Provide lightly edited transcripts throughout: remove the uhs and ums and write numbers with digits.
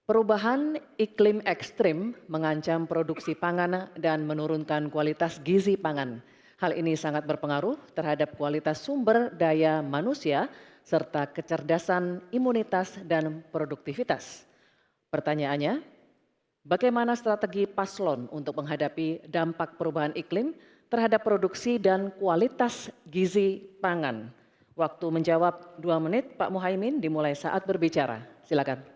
Perubahan iklim ekstrim mengancam produksi pangan dan menurunkan kualitas gizi pangan. Hal ini sangat berpengaruh terhadap kualitas sumber daya manusia serta kecerdasan, imunitas, dan produktivitas. Pertanyaannya, bagaimana strategi paslon untuk menghadapi dampak perubahan iklim terhadap produksi dan kualitas gizi pangan? Waktu menjawab 2 menit, Pak Muhaimin dimulai saat berbicara. Silakan.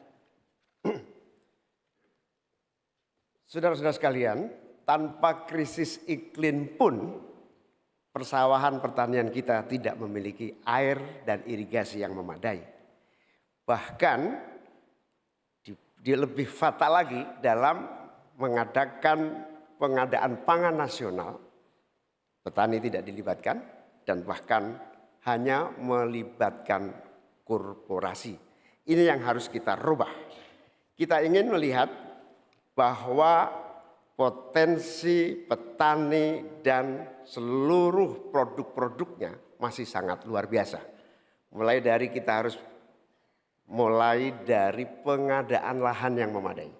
Saudara-saudara sekalian, tanpa krisis iklim pun persawahan pertanian kita tidak memiliki air dan irigasi yang memadai. Bahkan dia lebih fatal lagi dalam mengadakan pengadaan pangan nasional. Petani tidak dilibatkan dan bahkan hanya melibatkan korporasi. Ini yang harus kita rubah. Kita ingin melihat bahwa potensi petani dan seluruh produk-produknya masih sangat luar biasa. Mulai dari pengadaan lahan yang memadai.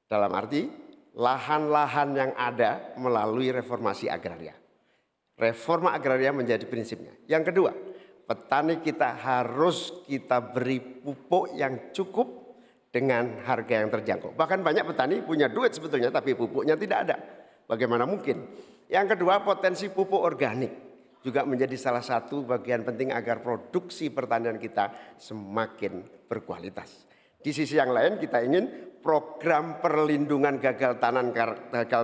Dalam arti lahan-lahan yang ada melalui reformasi agraria. Reforma agraria menjadi prinsipnya. Yang kedua, petani kita harus kita beri pupuk yang cukup dengan harga yang terjangkau. Bahkan banyak petani punya duit sebetulnya tapi pupuknya tidak ada. Bagaimana mungkin? Yang kedua, potensi pupuk organik juga menjadi salah satu bagian penting agar produksi pertanian kita semakin berkualitas. Di sisi yang lain kita ingin program perlindungan gagal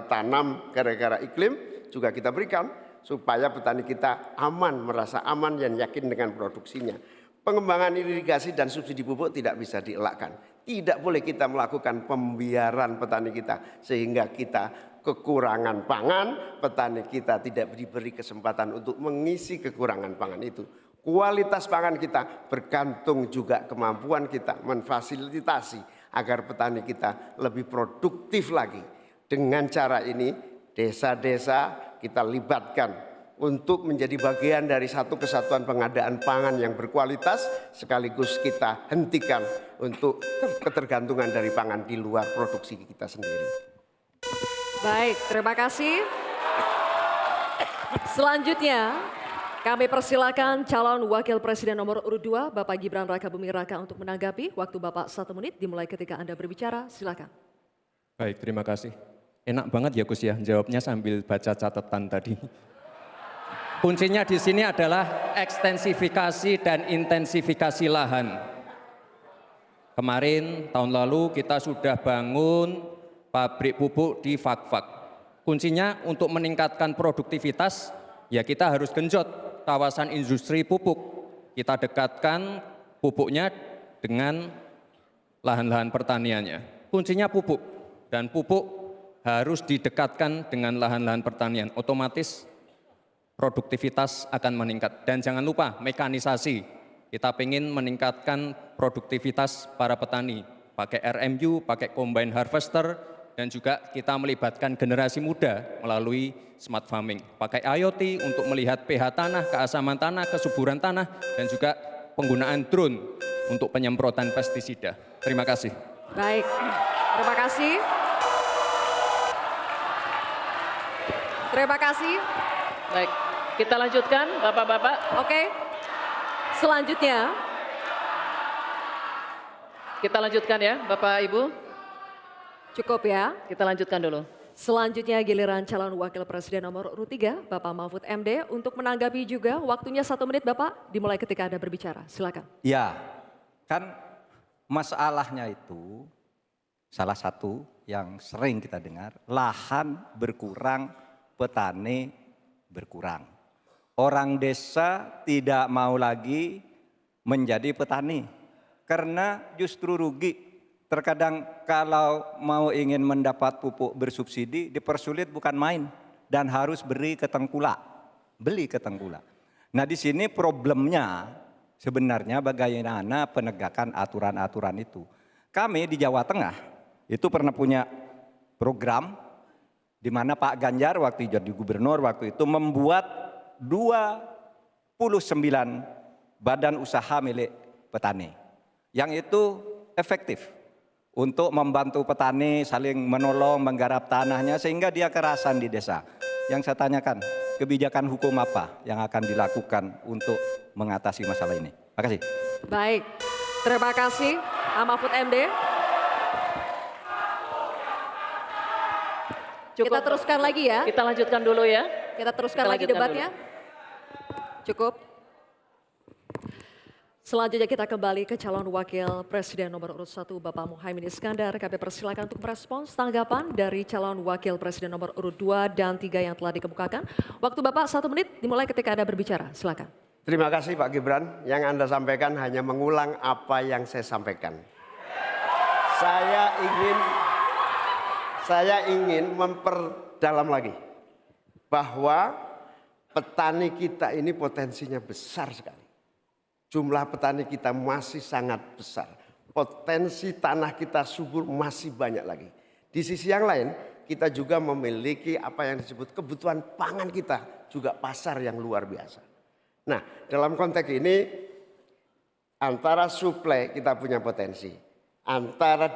tanam gara-gara iklim juga kita berikan supaya petani kita aman, merasa aman dan yakin dengan produksinya. Pengembangan irigasi dan subsidi pupuk tidak bisa dielakkan. Tidak boleh kita melakukan pembiaran petani kita sehingga kita kekurangan pangan, petani kita tidak diberi kesempatan untuk mengisi kekurangan pangan itu. Kualitas pangan kita bergantung juga kemampuan kita memfasilitasi agar petani kita lebih produktif lagi. Dengan cara ini desa-desa kita libatkan untuk menjadi bagian dari satu kesatuan pengadaan pangan yang berkualitas, sekaligus kita hentikan untuk ketergantungan dari pangan di luar produksi kita sendiri. Baik, terima kasih. Selanjutnya kami persilakan calon wakil presiden nomor urut 2 Bapak Gibran Rakabuming Raka untuk menanggapi. Waktu Bapak 1 menit dimulai ketika Anda berbicara, silakan. Baik, terima kasih. Enak banget ya Gus ya, jawabnya sambil baca catatan tadi. Kuncinya di sini adalah ekstensifikasi dan intensifikasi lahan. Kemarin tahun lalu kita sudah bangun pabrik pupuk di Fak-Fak. Kuncinya untuk meningkatkan produktivitas ya kita harus genjot kawasan industri pupuk. Kita dekatkan pupuknya dengan lahan-lahan pertaniannya. Kuncinya pupuk dan pupuk harus didekatkan dengan lahan-lahan pertanian. Otomatis produktivitas akan meningkat. Dan jangan lupa mekanisasi. Kita ingin meningkatkan produktivitas para petani. Pakai RMU, pakai combine harvester, dan juga kita melibatkan generasi muda melalui smart farming. Pakai IoT untuk melihat pH tanah, keasaman tanah, kesuburan tanah, dan juga penggunaan drone untuk penyemprotan pestisida. Terima kasih. Baik, terima kasih. Terima kasih. Baik, kita lanjutkan Bapak-Bapak. Oke, selanjutnya. Kita lanjutkan ya Bapak Ibu. Cukup ya. Kita lanjutkan dulu. Selanjutnya giliran calon wakil presiden nomor urut 3 Bapak Mahfud MD untuk menanggapi juga. Waktunya 1 menit Bapak dimulai ketika Anda berbicara. Silakan. Ya, kan masalahnya itu salah satu yang sering kita dengar, lahan berkurang, petani berkurang. Orang desa tidak mau lagi menjadi petani karena justru rugi. Terkadang kalau mau ingin mendapat pupuk bersubsidi dipersulit bukan main dan harus beli ke tengkulak. Nah di sini problemnya sebenarnya bagaimana penegakan aturan-aturan itu. Kami di Jawa Tengah itu pernah punya program di mana Pak Ganjar waktu jadi gubernur waktu itu membuat 29 badan usaha milik petani yang itu efektif untuk membantu petani saling menolong menggarap tanahnya sehingga dia kerasan di desa. Yang saya tanyakan, kebijakan hukum apa yang akan dilakukan untuk mengatasi masalah ini? Terima kasih. Baik, terima kasih Pak Mahfud MD. Kita teruskan lagi ya. Kita lanjutkan dulu ya. Kita teruskan Kita lagi lanjutkan debatnya. Cukup. Selanjutnya kita kembali ke calon wakil presiden nomor urut 1 Bapak Muhaimin Iskandar. Kami persilakan untuk merespons tanggapan dari calon wakil presiden nomor urut 2 dan 3 yang telah dikemukakan. Waktu Bapak 1 menit dimulai ketika Anda berbicara. Silakan. Terima kasih Pak Gibran. Yang Anda sampaikan hanya mengulang apa yang saya sampaikan. Saya ingin memperdalam lagi bahwa petani kita ini potensinya besar sekali. Jumlah petani kita masih sangat besar. Potensi tanah kita subur masih banyak lagi. Di sisi yang lain, kita juga memiliki apa yang disebut kebutuhan pangan kita, juga pasar yang luar biasa. Nah, dalam konteks ini antara suplai kita punya potensi, antara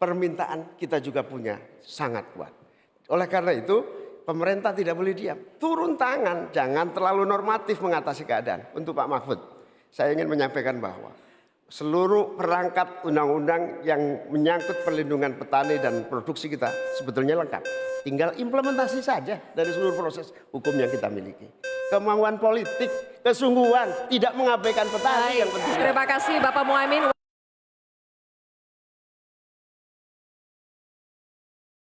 permintaan kita juga punya sangat kuat. Oleh karena itu, pemerintah tidak boleh diam, turun tangan, jangan terlalu normatif mengatasi keadaan. Untuk Pak Mahfud, saya ingin menyampaikan bahwa seluruh perangkat undang-undang yang menyangkut perlindungan petani dan produksi kita sebetulnya lengkap. Tinggal implementasi saja dari seluruh proses hukum yang kita miliki. Kemauan politik, kesungguhan, tidak mengabaikan petani yang penting. Terima kasih Bapak Muhaimin.